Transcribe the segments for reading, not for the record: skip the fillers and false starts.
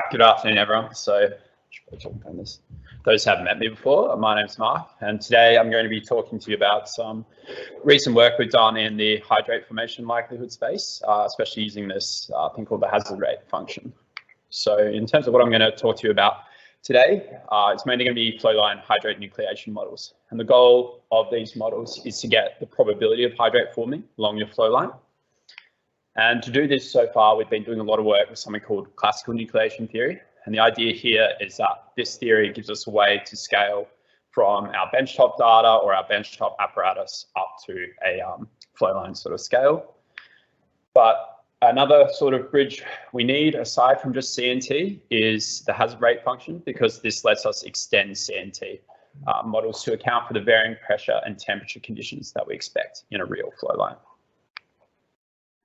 Good afternoon, everyone. So, those who haven't met me before, my name's Mark, and today I'm going to be talking to you about some recent work we've done in the hydrate formation likelihood space, especially using this thing called the hazard rate function. So, in terms of what I'm going to talk to you about today, it's mainly going to be flowline hydrate nucleation models. And the goal of these models is to get the probability of hydrate forming along your flow line. And to do this so far, we've been doing a lot of work with something called classical nucleation theory. And the idea here is that this theory gives us a way to scale from our benchtop data or our benchtop apparatus up to a flowline sort of scale. But another sort of bridge we need, aside from just CNT, is the hazard rate function, because this lets us extend CNT models to account for the varying pressure and temperature conditions that we expect in a real flowline.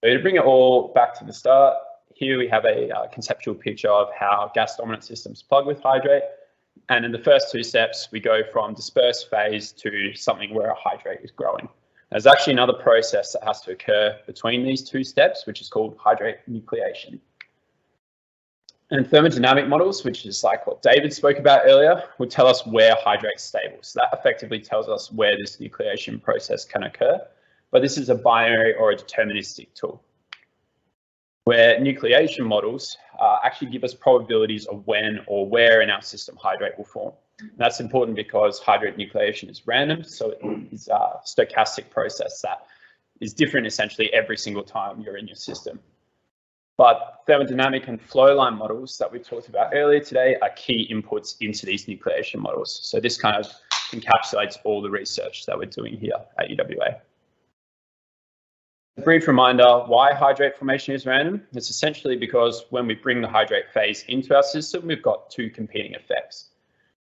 So to bring it all back to the start, here we have a conceptual picture of how gas dominant systems plug with hydrate. And in the first two steps, we go from dispersed phase to something where a hydrate is growing. There's actually another process that has to occur between these two steps, which is called hydrate nucleation. And thermodynamic models, which is like what David spoke about earlier, will tell us where hydrate's stable. So that effectively tells us where this nucleation process can occur. But this is a binary or a deterministic tool, where nucleation models actually give us probabilities of when or where in our system hydrate will form. And that's important because hydrate nucleation is random, so it is a stochastic process that is different essentially every single time you're in your system. But thermodynamic and flowline models that we talked about earlier today are key inputs into these nucleation models. So this kind of encapsulates all the research that we're doing here at UWA. A brief reminder why hydrate formation is random. It's essentially because when we bring the hydrate phase into our system, we've got two competing effects.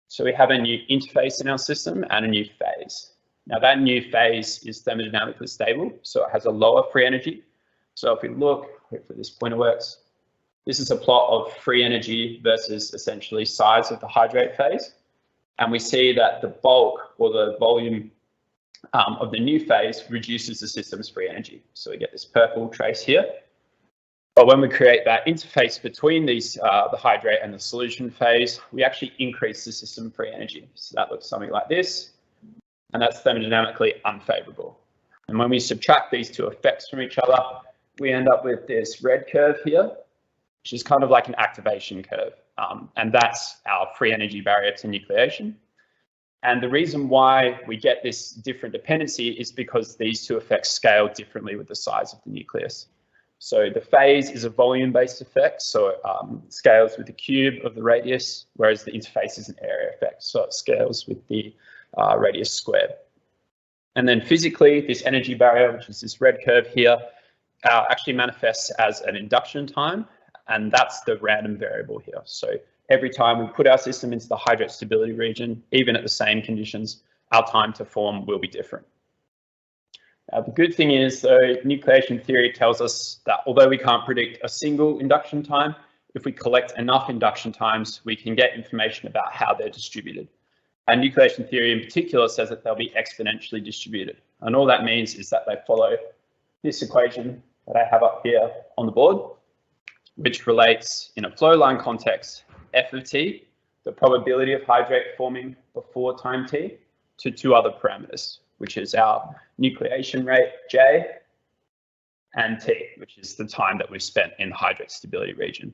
So we have a new interface in our system and a new phase. Now that new phase is thermodynamically stable, so it has a lower free energy. So if we look, hopefully this pointer works, this is a plot of free energy versus essentially size of the hydrate phase. And we see that the bulk or the volume of the new phase reduces the system's free energy. So we get this purple trace here. But when we create that interface between these, the hydrate and the solution phase, we actually increase the system free energy. So that looks something like this, and that's thermodynamically unfavorable. And when we subtract these two effects from each other, we end up with this red curve here, which is kind of like an activation curve. And that's our free energy barrier to nucleation. And the reason why we get this different dependency is because these two effects scale differently with the size of the nucleus. So the phase is a volume-based effect, so it scales with the cube of the radius, whereas the interface is an area effect, so it scales with the radius squared. And then physically, this energy barrier, which is this red curve here, actually manifests as an induction time, and that's the random variable here. So every time we put our system into the hydrate stability region, even at the same conditions, our time to form will be different. Now, the good thing is, though, nucleation theory tells us that although we can't predict a single induction time, if we collect enough induction times, we can get information about how they're distributed. And nucleation theory in particular says that they'll be exponentially distributed. And all that means is that they follow this equation that I have up here on the board, which relates in a flow line context, f of t, the probability of hydrate forming before time t, to two other parameters, which is our nucleation rate, J, and T, which is the time that we've spent in the hydrate stability region.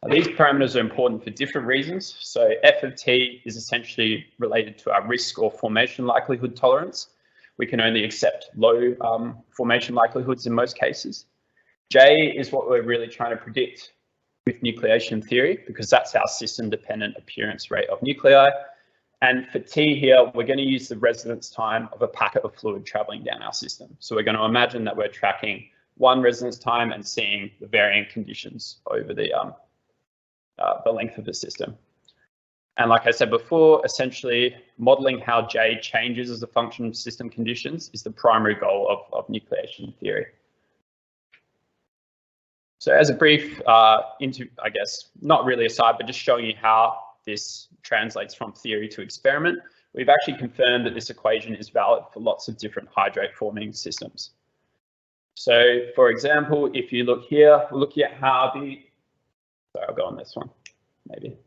Now, these parameters are important for different reasons. So f of t is essentially related to our risk or formation likelihood tolerance. We can only accept low formation likelihoods in most cases. J is what we're really trying to predict with nucleation theory, because that's our system-dependent appearance rate of nuclei. And for T here, we're going to use the residence time of a packet of fluid traveling down our system. So we're going to imagine that we're tracking one residence time and seeing the varying conditions over the length of the system. And like I said before, essentially modeling how J changes as a function of system conditions is the primary goal of nucleation theory. So as a brief I guess, not really aside, but just showing you how this translates from theory to experiment, we've actually confirmed that this equation is valid for lots of different hydrate forming systems. So for example, if you look here, we're looking at how the, sorry, I'll go on this one. maybe.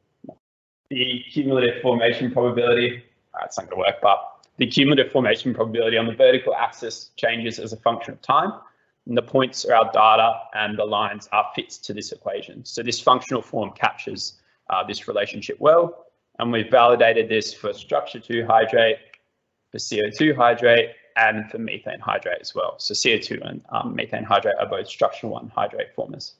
The cumulative formation probability, it's not going to work, but the cumulative formation probability on the vertical axis changes as a function of time. And the points are our data and the lines are fits to this equation. So this functional form captures this relationship well. And we've validated this for structure 2 hydrate, for CO2 hydrate, and for methane hydrate as well. So CO2 and methane hydrate are both structure 1 hydrate formers.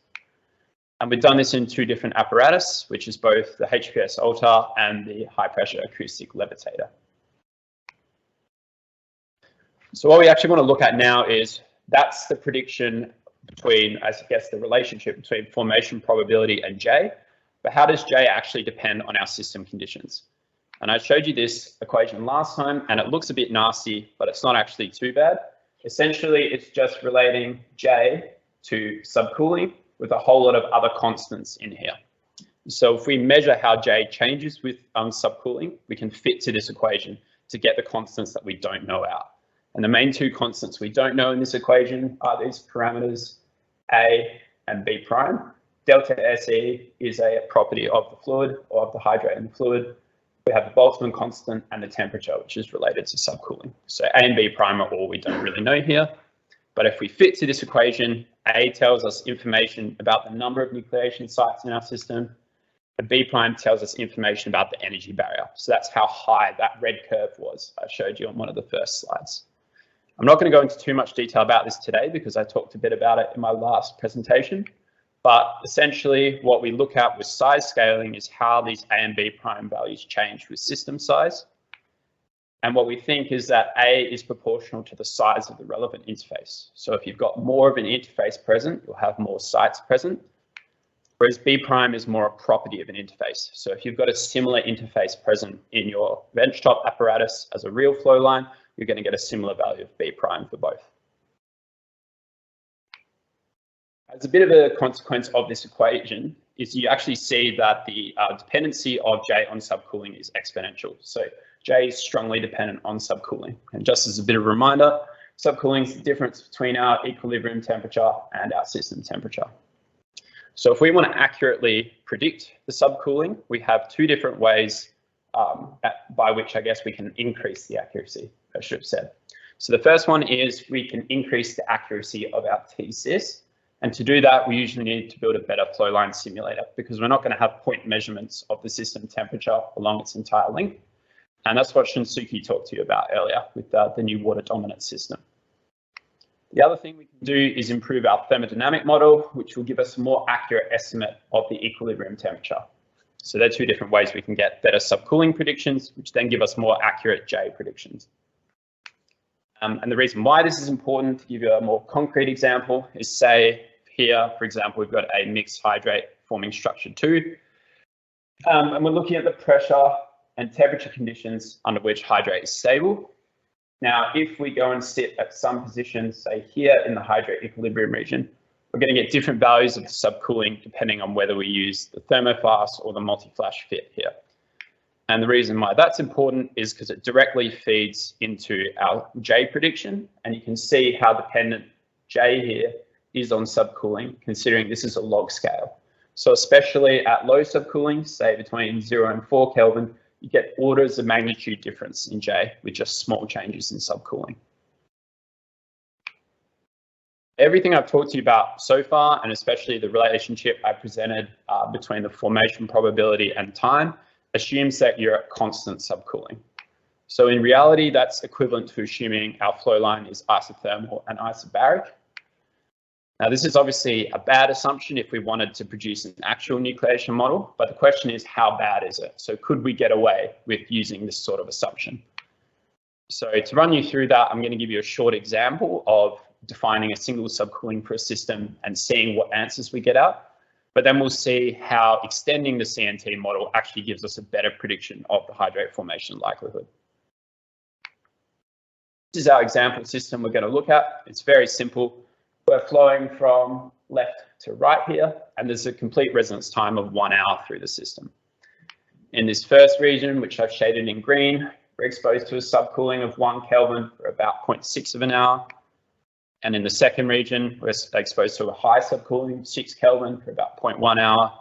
And we've done this in 2 different apparatus, which is both the HPS Altar and the high pressure acoustic levitator. So what we actually want to look at now is that's the prediction between, I guess, the relationship between formation probability and J. But how does J actually depend on our system conditions? And I showed you this equation last time, and it looks a bit nasty, but it's not actually too bad. Essentially, it's just relating J to subcooling with a whole lot of other constants in here. So if we measure how J changes with subcooling, we can fit to this equation to get the constants that we don't know out. And the main 2 constants we don't know in this equation are these parameters A and B prime. Delta SE is a property of the fluid or of the hydrate in the fluid. We have the Boltzmann constant and the temperature, which is related to subcooling. So A and B prime are all we don't really know here. But if we fit to this equation, A tells us information about the number of nucleation sites in our system, and B prime tells us information about the energy barrier. So that's how high that red curve was I showed you on one of the first slides. I'm not going to go into too much detail about this today because I talked a bit about it in my last presentation. But essentially what we look at with size scaling is how these A and B prime values change with system size. And what we think is that A is proportional to the size of the relevant interface. So if you've got more of an interface present, you'll have more sites present. Whereas B prime is more a property of an interface. So if you've got a similar interface present in your benchtop apparatus as a real flow line, you're going to get a similar value of B prime for both. As a bit of a consequence of this equation is you actually see that the dependency of J on subcooling is exponential. So J is strongly dependent on subcooling. And just as a bit of a reminder, subcooling is the difference between our equilibrium temperature and our system temperature. So if we want to accurately predict the subcooling, we have 2 different ways by which I guess we can increase the accuracy, I should have said. So the first one is we can increase the accuracy of our TSYS. And to do that, we usually need to build a better flow line simulator because we're not going to have point measurements of the system temperature along its entire length. And that's what Shinsuke talked to you about earlier with the new water dominant system. The other thing we can do is improve our thermodynamic model, which will give us a more accurate estimate of the equilibrium temperature. So there are 2 different ways we can get better subcooling predictions, which then give us more accurate J predictions. And the reason why this is important, to give you a more concrete example, is say here, for example, we've got a mixed hydrate forming structure 2. And we're looking at the pressure and temperature conditions under which hydrate is stable. Now, if we go and sit at some position, say here in the hydrate equilibrium region, we're going to get different values of the subcooling depending on whether we use the thermoflask or the multi-flash fit here. And the reason why that's important is because it directly feeds into our J prediction. And you can see how dependent J here is on subcooling, considering this is a log scale. So especially at low subcooling, say between 0 and 4 Kelvin, you get orders of magnitude difference in J with just small changes in subcooling. Everything I've talked to you about so far, and especially the relationship I presented between the formation probability and time, assumes that you're at constant subcooling. So in reality, that's equivalent to assuming our flow line is isothermal and isobaric. Now, this is obviously a bad assumption if we wanted to produce an actual nucleation model, but the question is, how bad is it? So could we get away with using this sort of assumption? So to run you through that, I'm going to give you a short example of defining a single subcooling for a system and seeing what answers we get out. But then we'll see how extending the CNT model actually gives us a better prediction of the hydrate formation likelihood. This is our example system we're going to look at. It's very simple. We're flowing from left to right here, and there's a complete residence time of 1 hour through the system. In this first region, which I've shaded in green, we're exposed to a subcooling of 1 Kelvin for about 0.6 of an hour. And in the second region, we're exposed to a high subcooling of 6 Kelvin for about 0.1 hour.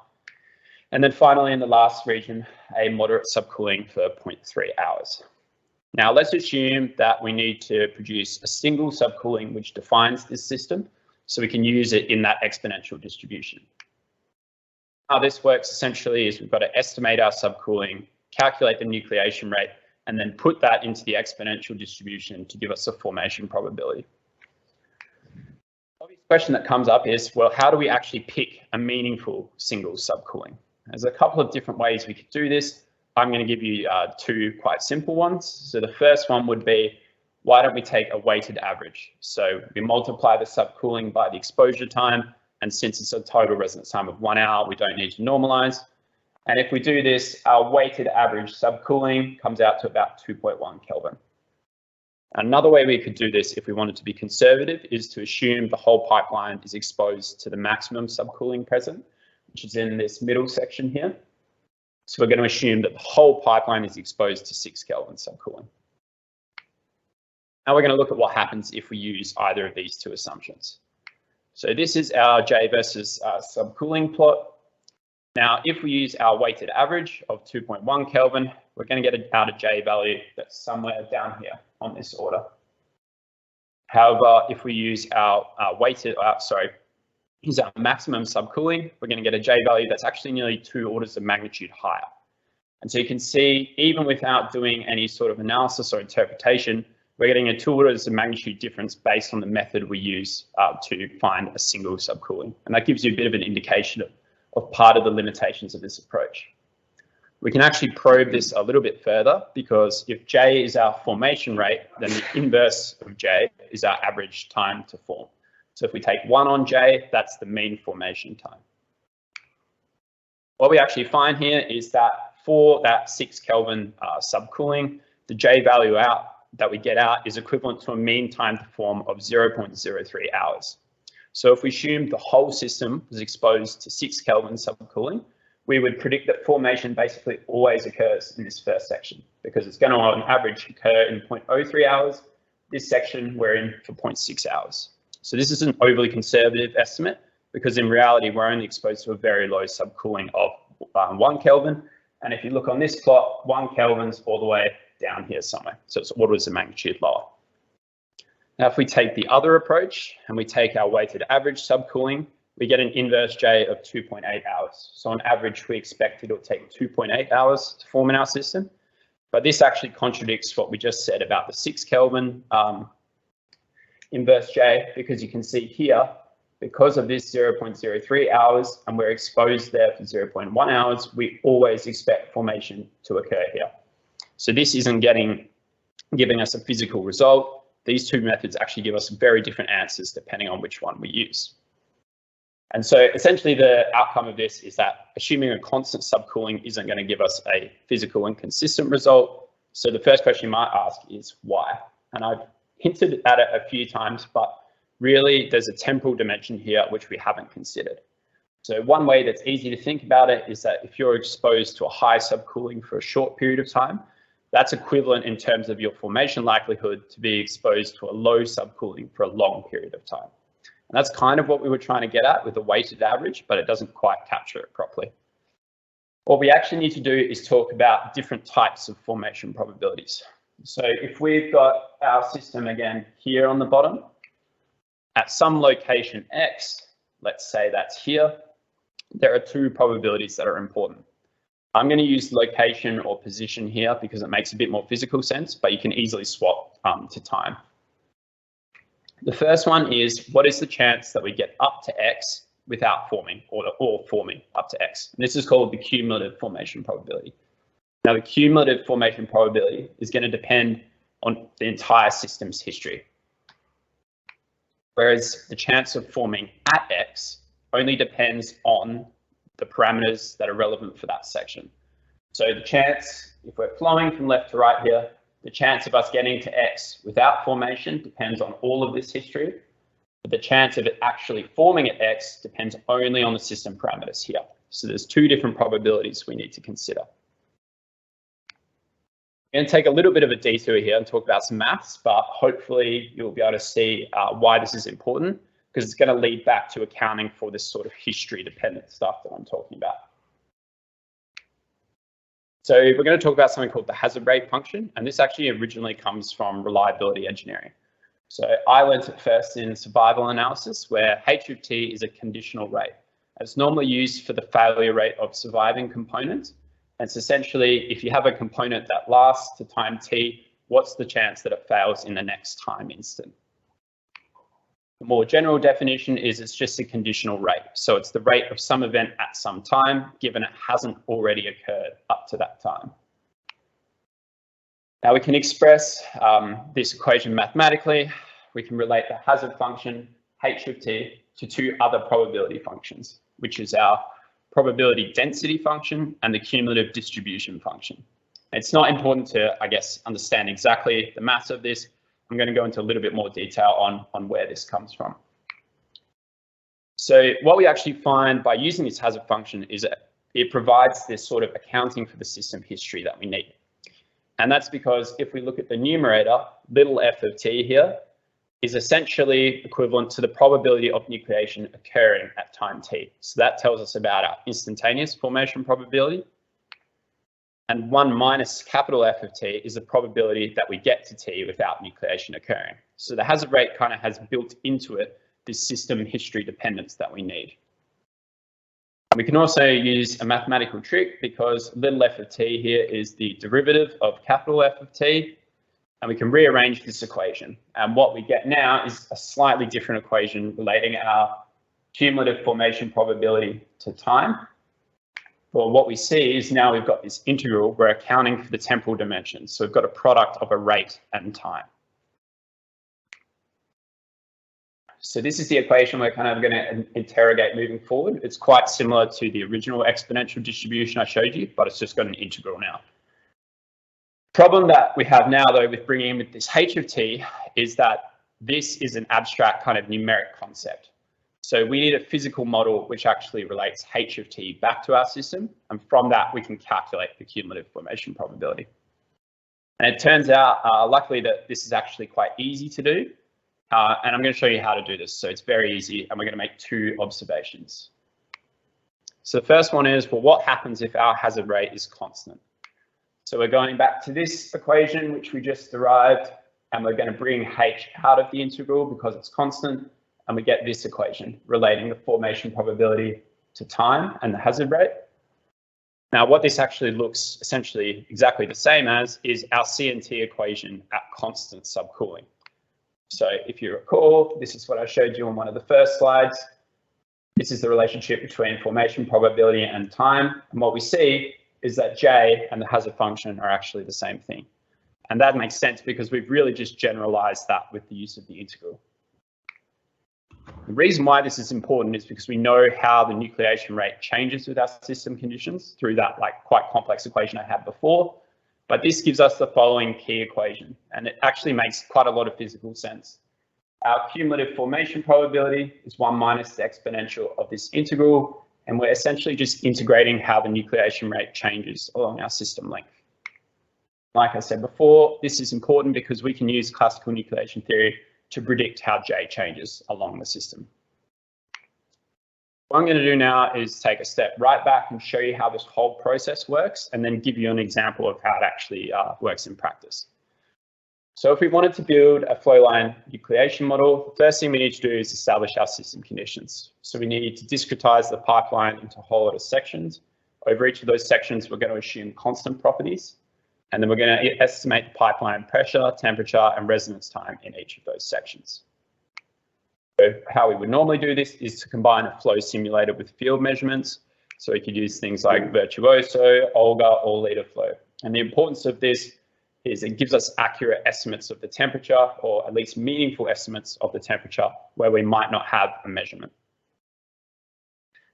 And then finally, in the last region, a moderate subcooling for 0.3 hours. Now, let's assume that we need to produce a single subcooling which defines this system, so we can use it in that exponential distribution. How this works essentially is we've got to estimate our subcooling, calculate the nucleation rate, and then put that into the exponential distribution to give us a formation probability. The obvious question that comes up is, well, how do we actually pick a meaningful single subcooling? There's a couple of different ways we could do this. I'm going to give you two quite simple ones. So the first one would be, why don't we take a weighted average? So we multiply the subcooling by the exposure time, and since it's a total residence time of 1 hour, we don't need to normalize. And if we do this, our weighted average subcooling comes out to about 2.1 Kelvin. Another way we could do this if we wanted to be conservative is to assume the whole pipeline is exposed to the maximum subcooling present, which is in this middle section here. So we're going to assume that the whole pipeline is exposed to 6 Kelvin subcooling. Now we're going to look at what happens if we use either of these two assumptions. So this is our J versus subcooling plot. Now, if we use our weighted average of 2.1 Kelvin, we're going to get out a J value that's somewhere down here on this order. However, if we use our use our maximum subcooling, we're going to get a J value that's actually nearly 2 orders of magnitude higher. And so you can see, even without doing any sort of analysis or interpretation, we're getting a 2 orders of magnitude difference based on the method we use to find a single subcooling. And that gives you a bit of an indication of part of the limitations of this approach. We can actually probe this a little bit further, because if J is our formation rate, then the inverse of J is our average time to form. So if we take 1 on J, that's the mean formation time. What we actually find here is that for that 6 Kelvin subcooling, the J value that we get out is equivalent to a mean time to form of 0.03 hours. So if we assume the whole system was exposed to 6 Kelvin subcooling, we would predict that formation basically always occurs in this first section, because it's going to on average occur in 0.03 hours. This section we're in for 0.6 hours. So this is an overly conservative estimate, because in reality, we're only exposed to a very low subcooling of 1 Kelvin. And if you look on this plot, 1 Kelvin's all the way down here somewhere. So it's orders of magnitude lower. Now, if we take the other approach and we take our weighted average subcooling, we get an inverse J of 2.8 hours. So on average, we expect it'll take 2.8 hours to form in our system. But this actually contradicts what we just said about the 6 Kelvin inverse J, because you can see here, because of this 0.03 hours and we're exposed there for 0.1 hours, we always expect formation to occur here. So this isn't giving us a physical result. These two methods actually give us very different answers depending on which one we use. And so essentially the outcome of this is that assuming a constant subcooling isn't going to give us a physical and consistent result. So the first question you might ask is why? And I've hinted at it a few times, but really there's a temporal dimension here which we haven't considered. So one way that's easy to think about it is that if you're exposed to a high subcooling for a short period of time, that's equivalent in terms of your formation likelihood to be exposed to a low subcooling for a long period of time. And that's kind of what we were trying to get at with the weighted average, but it doesn't quite capture it properly. What we actually need to do is talk about different types of formation probabilities. So if we've got our system again here on the bottom, at some location X, let's say that's here, there are 2 probabilities that are important. I'm going to use location or position here because it makes a bit more physical sense, but you can easily swap to time. The first one is, what is the chance that we get up to X without forming, or forming up to X? And this is called the cumulative formation probability. Now, the cumulative formation probability is going to depend on the entire system's history, whereas the chance of forming at X only depends on the parameters that are relevant for that section. So the chance, if we're flowing from left to right here, the chance of us getting to X without formation depends on all of this history, but the chance of it actually forming at X depends only on the system parameters here. So there's 2 different probabilities we need to consider. I'm going to take a little bit of a detour here and talk about some maths, but hopefully you'll be able to see why this is important, because it's going to lead back to accounting for this sort of history dependent stuff that I'm talking about. So we're going to talk about something called the hazard rate function, and this actually originally comes from reliability engineering. So I learned it first in survival analysis, where H of T is a conditional rate. It's normally used for the failure rate of surviving components. And it's essentially, if you have a component that lasts to time T, what's the chance that it fails in the next time instant? The more general definition is it's just a conditional rate. So it's the rate of some event at some time, given it hasn't already occurred up to that time. Now we can express this equation mathematically. We can relate the hazard function, H of T, to two other probability functions, which is our probability density function and the cumulative distribution function. It's not important to, I guess, understand exactly the maths of this. I'm going to go into a little bit more detail on where this comes from. So what we actually find by using this hazard function is that it provides this sort of accounting for the system history that we need. And that's because if we look at the numerator, little f of t here is essentially equivalent to the probability of nucleation occurring at time t. So that tells us about our instantaneous formation probability. And 1 minus capital F of T is the probability that we get to T without nucleation occurring. So the hazard rate kind of has built into it this system history dependence that we need. We can also use a mathematical trick because little f of T here is the derivative of capital F of T, and we can rearrange this equation. And what we get now is a slightly different equation relating our cumulative formation probability to time. Well, what we see is now we've got this integral, we're accounting for the temporal dimensions. So we've got a product of a rate and time. So this is the equation we're kind of going to interrogate moving forward. It's quite similar to the original exponential distribution I showed you, but it's just got an integral now. Problem that we have now, though, with bringing in with this H of T is that this is an abstract kind of numeric concept. So we need a physical model which actually relates H of T back to our system, and from that we can calculate the cumulative formation probability. And it turns out, luckily, that this is actually quite easy to do, and I'm going to show you how to do this. So it's very easy, and we're going to make two observations. So the first one is, well, what happens if our hazard rate is constant? So we're going back to this equation which we just derived, and we're going to bring H out of the integral because it's constant. And we get this equation relating the formation probability to time and the hazard rate. Now, what this actually looks essentially exactly the same as is our CNT equation at constant subcooling. So if you recall, this is what I showed you on one of the first slides. This is the relationship between formation probability and time. And what we see is that J and the hazard function are actually the same thing. And that makes sense because we've really just generalized that with the use of the integral. The reason why this is important is because we know how the nucleation rate changes with our system conditions through that quite complex equation I had before. But this gives us the following key equation, and it actually makes quite a lot of physical sense. Our cumulative formation probability is 1 minus the exponential of this integral, and we're essentially just integrating how the nucleation rate changes along our system length. Like I said before, this is important because we can use classical nucleation theory to predict how J changes along the system. What I'm going to do now is take a step right back and show you how this whole process works, and then give you an example of how it actually works in practice. So if we wanted to build a flowline nucleation model, the first thing we need to do is establish our system conditions. So we need to discretize the pipeline into a whole lot of sections. Over each of those sections, we're going to assume constant properties. And then we're going to estimate the pipeline pressure, temperature, and resonance time in each of those sections. So how we would normally do this is to combine a flow simulator with field measurements. So we could use things like Virtuoso, Olga, or Leader flow. And the importance of this is it gives us accurate estimates of the temperature, or at least meaningful estimates of the temperature where we might not have a measurement.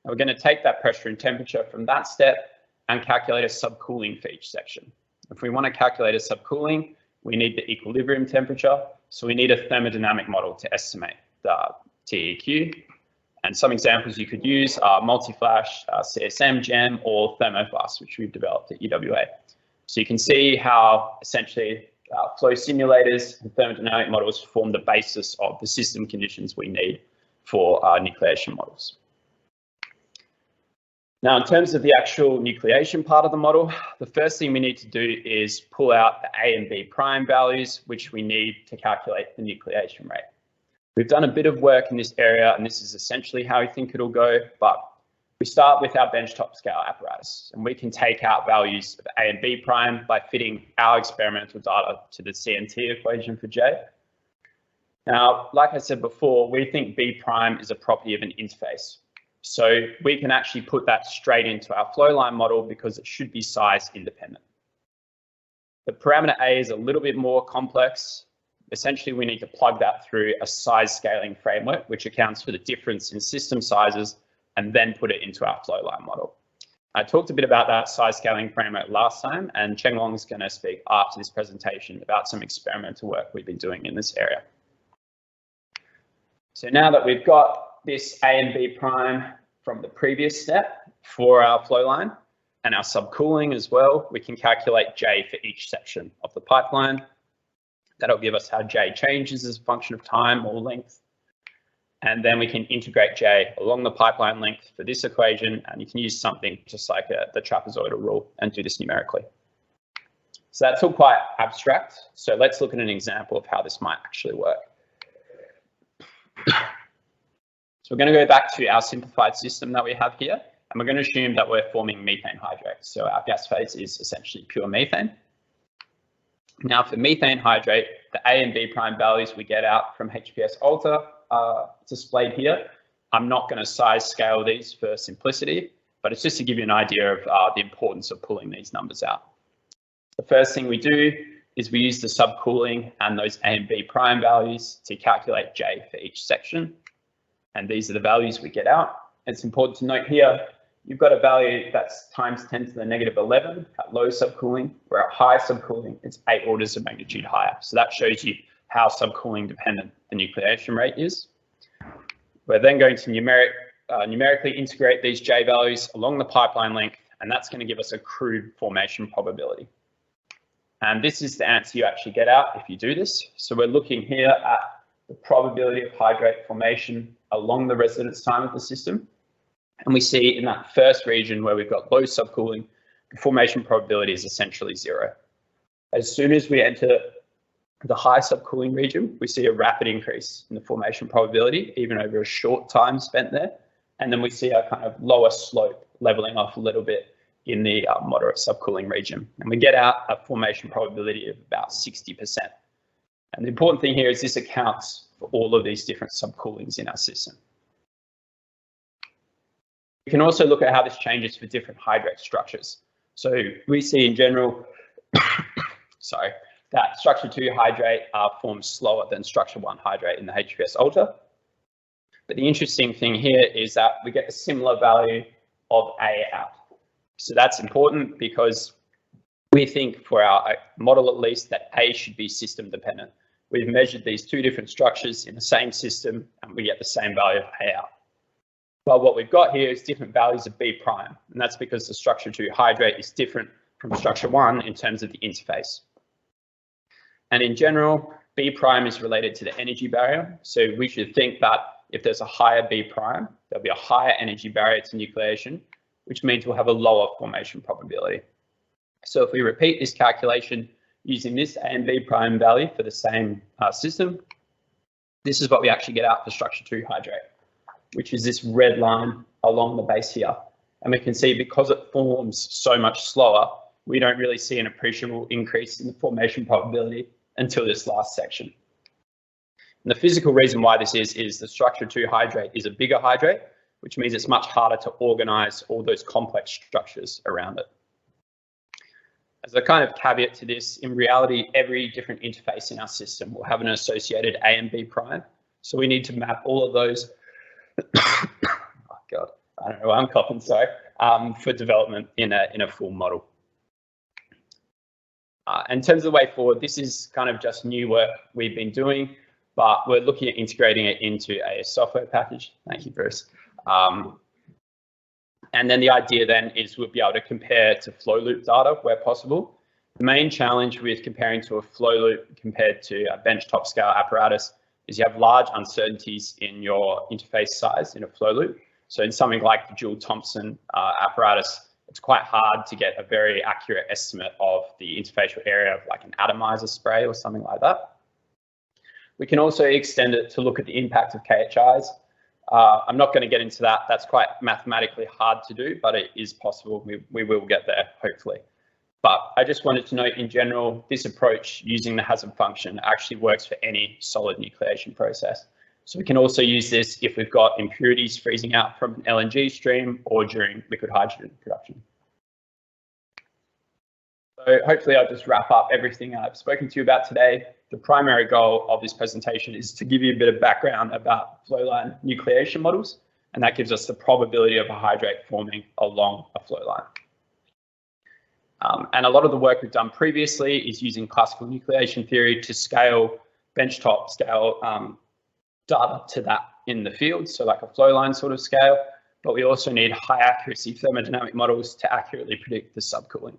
Now we're going to take that pressure and temperature from that step and calculate a subcooling for each section. If we want to calculate a subcooling, we need the equilibrium temperature. So we need a thermodynamic model to estimate the TEQ. And some examples you could use are multi-flash, CSM, GEM, or thermoflash, which we've developed at UWA. So you can see how essentially flow simulators and thermodynamic models form the basis of the system conditions we need for nucleation models. Now, in terms of the actual nucleation part of the model, the first thing we need to do is pull out the A and B prime values, which we need to calculate the nucleation rate. We've done a bit of work in this area, and this is essentially how we think it'll go, but we start with our benchtop scale apparatus, and we can take out values of A and B prime by fitting our experimental data to the CNT equation for J. Now, like I said before, we think B prime is a property of an interface. So we can actually put that straight into our flow line model because it should be size independent. The parameter A is a little bit more complex. Essentially, we need to plug that through a size scaling framework, which accounts for the difference in system sizes, and then put it into our flow line model. I talked a bit about that size scaling framework last time, and Cheng Long is going to speak after this presentation about some experimental work we've been doing in this area. So now that we've got this A and B prime from the previous step for our flow line and our subcooling as well, we can calculate J for each section of the pipeline. That'll give us how J changes as a function of time or length. And then we can integrate J along the pipeline length for this equation, and you can use something just like the trapezoidal rule and do this numerically. So that's all quite abstract. So let's look at an example of how this might actually work. So we're going to go back to our simplified system that we have here, and we're going to assume that we're forming methane hydrate. So our gas phase is essentially pure methane. Now for methane hydrate, the A and B prime values we get out from HPS alter are displayed here. I'm not going to size scale these for simplicity, but it's just to give you an idea of the importance of pulling these numbers out. The first thing we do is we use the subcooling and those A and B prime values to calculate J for each section. And these are the values we get out. It's important to note here, you've got a value that's times 10 to the negative 11 at low subcooling, where at high subcooling, it's 8 orders of magnitude higher. So that shows you how subcooling dependent the nucleation rate is. We're then going to numerically integrate these J values along the pipeline length, and that's going to give us a crude formation probability. And this is the answer you actually get out if you do this. So we're looking here at the probability of hydrate formation along the residence time of the system. And we see in that first region where we've got low subcooling, the formation probability is essentially 0. As soon as we enter the high subcooling region, we see a rapid increase in the formation probability, even over a short time spent there. And then we see a kind of lower slope leveling off a little bit in the moderate subcooling region. And we get out a formation probability of about 60%. And the important thing here is this accounts for all of these different subcoolings in our system. We can also look at how this changes for different hydrate structures. So we see in general, sorry, that structure 2 hydrate forms slower than structure 1 hydrate in the HPS alter. But the interesting thing here is that we get a similar value of A out. So that's important because we think for our model at least that A should be system dependent. We've measured these two different structures in the same system and we get the same value of A out. But what we've got here is different values of B prime, and that's because the structure 2 hydrate is different from structure 1 in terms of the interface. And in general, B prime is related to the energy barrier. So we should think that if there's a higher B prime, there'll be a higher energy barrier to nucleation, which means we'll have a lower formation probability. So if we repeat this calculation using this A and B prime value for the same system, this is what we actually get out for structure 2 hydrate, which is this red line along the base here. And we can see because it forms so much slower, we don't really see an appreciable increase in the formation probability until this last section. And the physical reason why this is the structure 2 hydrate is a bigger hydrate, which means it's much harder to organize all those complex structures around it. As a kind of caveat to this, in reality, every different interface in our system will have an associated A and B prime. So we need to map all of those, oh God, I don't know why I'm coughing, sorry, for development in a full model. In terms of the way forward, this is kind of just new work we've been doing, but we're looking at integrating it into a software package. Thank you, Bruce. And then the idea then is we'll be able to compare to flow loop data where possible. The main challenge with comparing to a flow loop compared to a benchtop scale apparatus is you have large uncertainties in your interface size in a flow loop. So in something like the Joule-Thomson apparatus, it's quite hard to get a very accurate estimate of the interfacial area of like an atomizer spray or something like that. We can also extend it to look at the impact of KHIs. I'm not going to get into that. That's quite mathematically hard to do, but it is possible. We will get there, hopefully. But I just wanted to note in general, this approach using the hazard function actually works for any solid nucleation process. So we can also use this if we've got impurities freezing out from an LNG stream or during liquid hydrogen production. So hopefully I'll just wrap up everything I've spoken to you about today. The primary goal of this presentation is to give you a bit of background about flow line nucleation models, and that gives us the probability of a hydrate forming along a flow line. And a lot of the work we've done previously is using classical nucleation theory to scale, benchtop scale data to that in the field, so like a flow line sort of scale, but we also need high accuracy thermodynamic models to accurately predict the subcooling.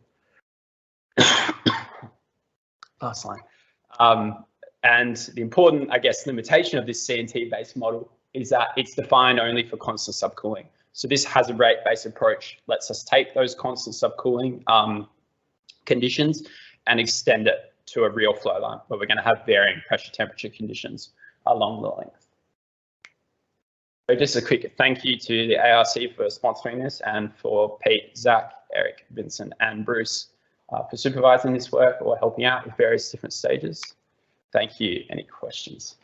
Last line. And the important, I guess, limitation of this CNT-based model is that it's defined only for constant subcooling. So this hazard rate-based approach lets us take those constant subcooling conditions and extend it to a real flow line where we're going to have varying pressure temperature conditions along the length. So just a quick thank you to the ARC for sponsoring this, and for Pete, Zach, Eric, Vincent and Bruce for supervising this work or helping out with various different stages. Thank you. Any questions?